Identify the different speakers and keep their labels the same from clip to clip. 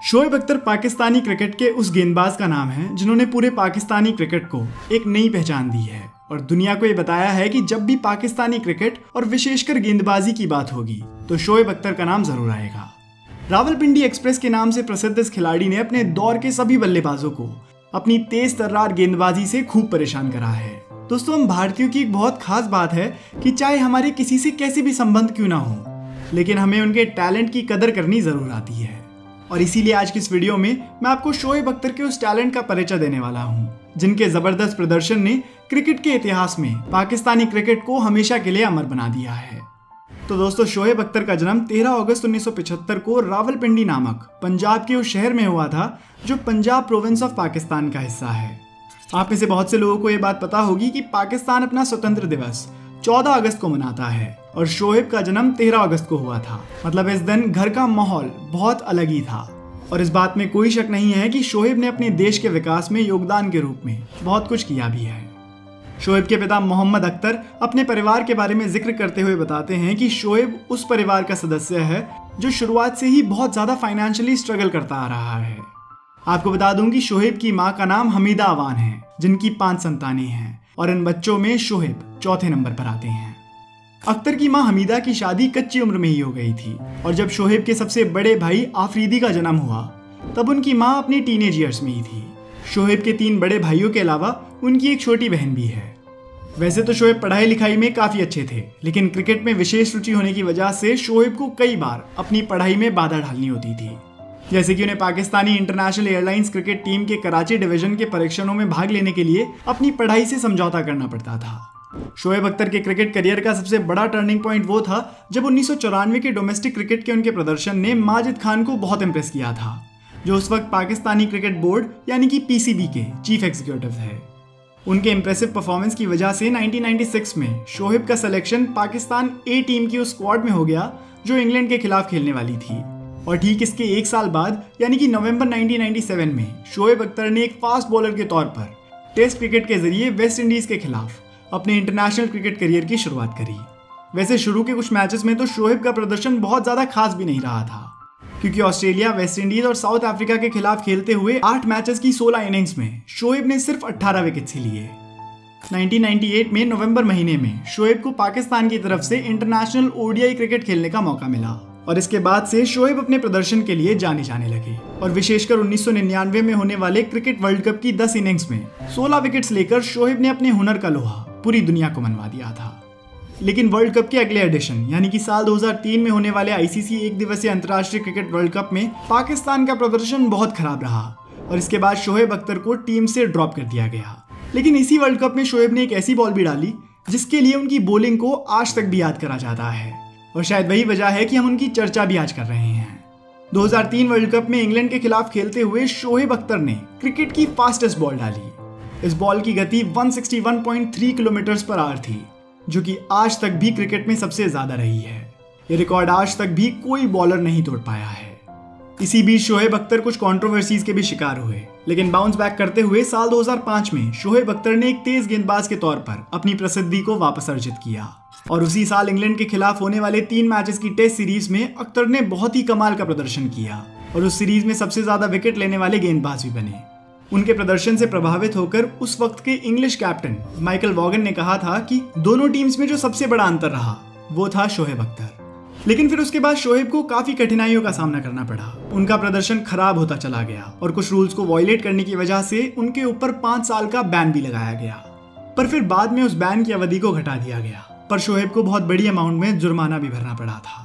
Speaker 1: Shoaib Akhtar Pakistani cricket के उस गेंदबाज का नाम है जिन्होंने पूरे पाकिस्तानी क्रिकेट को एक नई पहचान दी है और दुनिया को ये बताया है कि जब भी पाकिस्तानी क्रिकेट और विशेषकर गेंदबाजी की बात होगी तो शोएब अख्तर का नाम जरूर आएगा। रावलपिंडी एक्सप्रेस के नाम से प्रसिद्ध इस खिलाड़ी ने अपने दौर के सभी बल्लेबाजों को अपनी तेज तर्रार गेंदबाजी से खूब परेशान करा है। दोस्तों, हम भारतीयों की एक बहुत खास बात है कि चाहे हमारे किसी से कैसे भी संबंध क्यों ना हो, लेकिन हमें उनके टैलेंट की कदर करनी जरूर आती है। और इसीलिए आज की इस वीडियो में मैं आपको शोएब अख्तर के उस टैलेंट का परिचय देने वाला हूं, जिनके जबरदस्त प्रदर्शन ने क्रिकेट के इतिहास में पाकिस्तानी क्रिकेट को हमेशा के लिए अमर बना दिया है। तो दोस्तों, शोएब अख्तर का जन्म 13 अगस्त 1975 को रावलपिंडी नामक पंजाब के उस शहर में हुआ था जो पंजाब प्रोविंस ऑफ पाकिस्तान का हिस्सा है। आप में से बहुत से लोगों को ये बात पता होगी कि पाकिस्तान अपना स्वतंत्र दिवस 14 अगस्त को मनाता है और शोएब का जन्म 13 अगस्त को हुआ था। मतलब इस दिन घर का माहौल बहुत अलग ही था और इस बात में कोई शक नहीं है कि शोएब ने अपने देश के विकास में योगदान के रूप में बहुत कुछ किया भी है। शोएब के पिता मोहम्मद अख्तर अपने परिवार के बारे में जिक्र करते हुए बताते हैं कि शोएब उस परिवार का सदस्य है जो शुरुआत से ही बहुत ज्यादा फाइनेंशियली स्ट्रगल करता आ रहा है। आपको बता दूं कि शोएब की माँ का नाम हमीदा अवान है, जिनकी 5 संतानें हैं और इन बच्चों में शोएब चौथे नंबर पर आते हैं। अख्तर की मां हमीदा की शादी कच्ची उम्र में ही हो गई थी और जब शोएब के सबसे बड़े भाई आफरीदी का जन्म हुआ तब उनकी मां अपनी टीनेज ईयर्स में ही थी। शोएब के 3 बड़े भाइयों के अलावा उनकी एक छोटी बहन भी है। वैसे तो शोएब पढ़ाई लिखाई में काफी अच्छे थे, लेकिन क्रिकेट में विशेष रुचि होने की वजह से शोएब को कई बार अपनी पढ़ाई में बाधा डालनी होती थी। जैसे कि उन्हें Pakistani international airlines cricket team के कराची डिवीजन के परीक्षणों में भाग लेने के लिए अपनी पढ़ाई से समझौता करना पड़ता था। शोएब अख्तर के क्रिकेट करियर का सबसे बड़ा टर्निंग पॉइंट वो था जब 1994 के डोमेस्टिक क्रिकेट के उनके प्रदर्शन ने माजिद खान को बहुत इंप्रेस किया था, जो उस वक्त पाकिस्तानी क्रिकेट बोर्ड यानी कि पीसीबी के चीफ एग्जीक्यूटिव थे। उनके इंप्रेसिव परफॉर्मेंस की वजह से 1996 में शोएब का सिलेक्शन पाकिस्तान ए टीम की उस स्क्वाड में हो गया जो इंग्लैंड के खिलाफ खेलने वाली थी। और ठीक इसके 1 साल बाद यानी कि नवंबर 1997 में शोएब अख्तर ने एक फास्ट बॉलर के तौर पर टेस्ट क्रिकेट के जरिए वेस्ट इंडीज के खिलाफ अपने इंटरनेशनल क्रिकेट करियर की शुरुआत करी। वैसे शुरू के कुछ मैचेस में तो शोएब का प्रदर्शन बहुत ज्यादा खास भी नहीं रहा था, क्योंकि ऑस्ट्रेलिया, वेस्ट इंडीज और साउथ अफ्रीका के खिलाफ खेलते हुए 8 मैचेस की 16 इनिंग्स में शोएब ने सिर्फ 18 विकेट्स ही लिए। 1998 में नवंबर महीने में शोएब को पाकिस्तान की तरफ से इंटरनेशनल ओडीआई क्रिकेट खेलने का मौका मिला और इसके बाद से शोएब अपने प्रदर्शन के लिए जाने जाने लगे और विशेषकर 1999 में होने वाले क्रिकेट वर्ल्ड कप की 10 इनिंग्स में 16 विकेट्स लेकर शोएब ने अपने हुनर का लोहा पूरी दुनिया को मनवा दिया था। लेकिन वर्ल्ड कप के अगले एडिशन यानी कि साल 2003 में होने वाले आईसीसी एक दिवसीय अंतर्राष्ट्रीय क्रिकेट वर्ल्ड कप में पाकिस्तान का प्रदर्शन बहुत खराब रहा और इसके बाद शोएब अख्तर को टीम से ड्रॉप कर दिया गया। लेकिन इसी वर्ल्ड कप में शोएब ने एक ऐसी बॉल भी डाली जिसके लिए उनकी बॉलिंग को आज तक भी याद करा जाता है और शायद वही वजह है कि हम उनकी चर्चा भी आज कर रहे हैं। 2003 वर्ल्ड कप में इंग्लैंड के खिलाफ खेलते हुए शोएब अख्तर ने क्रिकेट की फास्टेस्ट बॉल डाली। इस बॉल की गति 161.3 किलोमीटर पर आवर थी, जो कि आज तक भी क्रिकेट में सबसे ज्यादा रही है। ये रिकॉर्ड आज तक भी कोई बॉलर नहीं तोड़ पाया है। इसी बीच शोएब अख्तर कुछ कंट्रोवर्सीज के भी शिकार हुए, लेकिन बाउंस बैक करते हुए साल 2005 में शोएब अख्तर ने एक तेज गेंदबाज के तौर पर अपनी प्रसिद्धि को वापस अर्जित किया और उसी साल इंग्लैंड के खिलाफ होने वाले 3 मैचेस की टेस्ट सीरीज में अख्तर ने बहुत ही कमाल का प्रदर्शन किया और उस सीरीज में सबसे ज्यादा विकेट लेने वाले गेंदबाज भी बने। उनके प्रदर्शन से प्रभावित होकर उस वक्त के इंग्लिश कैप्टन माइकल वॉगन ने कहा था कि दोनों टीम्स में जो सबसे बड़ा अंतर रहा वो था शोएब अख्तर। लेकिन फिर उसके बाद शोएब को काफी कठिनाइयों का सामना करना पड़ा। उनका प्रदर्शन खराब होता चला गया और कुछ रूल्स को वायलेट करने की वजह से उनके ऊपर 5 साल का बैन भी लगाया गया, पर फिर बाद में उस बैन की अवधि को घटा दिया गया। पर शोएब को बहुत बड़ी अमाउंट में जुर्माना भी भरना पड़ा था।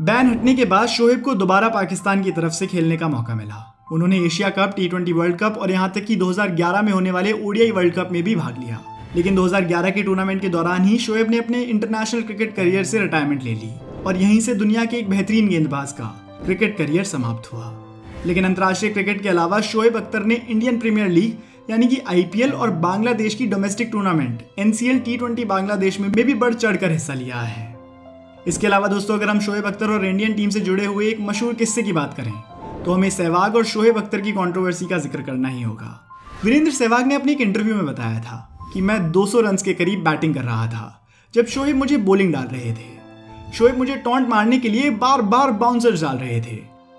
Speaker 1: बैन हटने के बाद शोएब को दोबारा पाकिस्तान की तरफ से खेलने का मौका मिला। उन्होंने Asia cup, T20 world cup और यहाँ तक कि 2011 में होने वाले ओडीआई वर्ल्ड कप में भी भाग लिया। लेकिन 2011 के टूर्नामेंट के दौरान ही शोएब ने अपने इंटरनेशनल क्रिकेट करियर से रिटायरमेंट ले ली और यहीं से दुनिया के एक बेहतरीन गेंदबाज का क्रिकेट करियर समाप्त हुआ। लेकिन अंतर्राष्ट्रीय क्रिकेट के अलावा शोएब अख्तर ने इंडियन प्रीमियर लीग यानी कि आईपीएल और बांग्लादेश की domestic tournament NCL T20 Bangladesh में भी बढ़ चढ़कर हिस्सा लिया है। इसके अलावा दोस्तों, अगर हम शोएब अख्तर और इंडियन टीम से जुड़े हुए एक मशहूर किस्से की बात करें तो हमें सहवाग और शोएब अख्तर की कंट्रोवर्सी का जिक्र करना ही होगा। वीरेंद्र सहवाग ने अपने एक इंटरव्यू में बताया था कि मैं 200 रन के करीब बैटिंग कर रहा था जब शोएब मुझे बॉलिंग डाल रहे थे। शोएब मुझे टॉन्ट मारने के लिए बार बार बाउंसर्स डाल रहे थे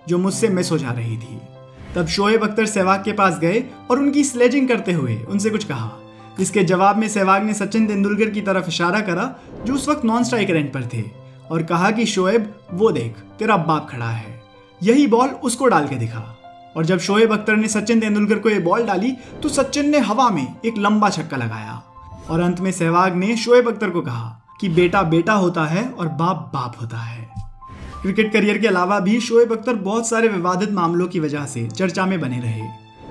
Speaker 1: जो मुझसे मिस हो जा रही थी। तब शोएब अख्तर सहवाग के पास गए और उनकी स्लेजिंग करते हुए उनसे कुछ कहा, जिसके जवाब में सहवाग ने सचिन तेंदुलकर की तरफ इशारा करा जो उस वक्त नॉन स्ट्राइकर एंड पर थे, और कहा कि शोएब वो देख तेरा बाप खड़ा है, यही बॉल उसको डाल के दिखा। और जब शोएब अख्तर ने सचिन तेंदुलकर को ये बॉल डाली तो सचिन ने हवा में एक लंबा छक्का लगाया। और अंत में सहवाग ने शोएब अख्तर को कहा कि बेटा बेटा होता है और बाप बाप होता है। क्रिकेट करियर के अलावा भी शोएब अख्तर बहुत सारे विवादित मामलों की वजह से चर्चा में बने रहे।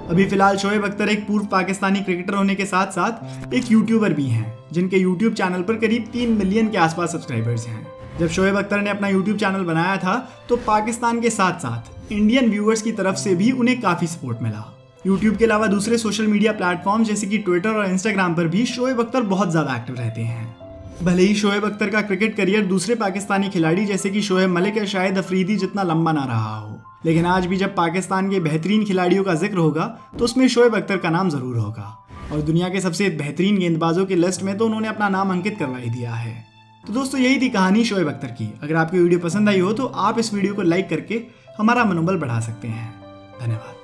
Speaker 1: अभी फिलहाल शोएब अख्तर एक पूर्व पाकिस्तानी क्रिकेटर होने के साथ साथ एक यूट्यूबर भी हैं, जिनके यूट्यूब चैनल पर करीब 3 मिलियन के आसपास सब्सक्राइबर्स हैं। जब शोएब अख्तर ने अपना यूट्यूब चैनल बनाया था तो पाकिस्तान के साथ साथ इंडियन व्यूअर्स की तरफ से भी उन्हें काफ़ी सपोर्ट मिला। यूट्यूब के अलावा दूसरे सोशल मीडिया प्लेटफॉर्म जैसे कि ट्विटर और इंस्टाग्राम पर भी शोएब अख्तर बहुत ज़्यादा एक्टिव रहते हैं। भले ही शोएब अख्तर का क्रिकेट करियर दूसरे पाकिस्तानी खिलाड़ी जैसे कि शोएब मलिक या शाहिद अफरीदी जितना लंबा ना रहा हो, लेकिन आज भी जब पाकिस्तान के बेहतरीन खिलाड़ियों का जिक्र होगा तो उसमें शोएब अख्तर का नाम ज़रूर होगा। और दुनिया के सबसे बेहतरीन गेंदबाजों की लिस्ट में तो उन्होंने अपना नाम अंकित करवा ही दिया है। तो दोस्तों यही थी कहानी शोएब अख्तर की। अगर आपको वीडियो पसंद आई हो तो आप इस वीडियो को लाइक करके हमारा मनोबल बढ़ा सकते हैं। धन्यवाद।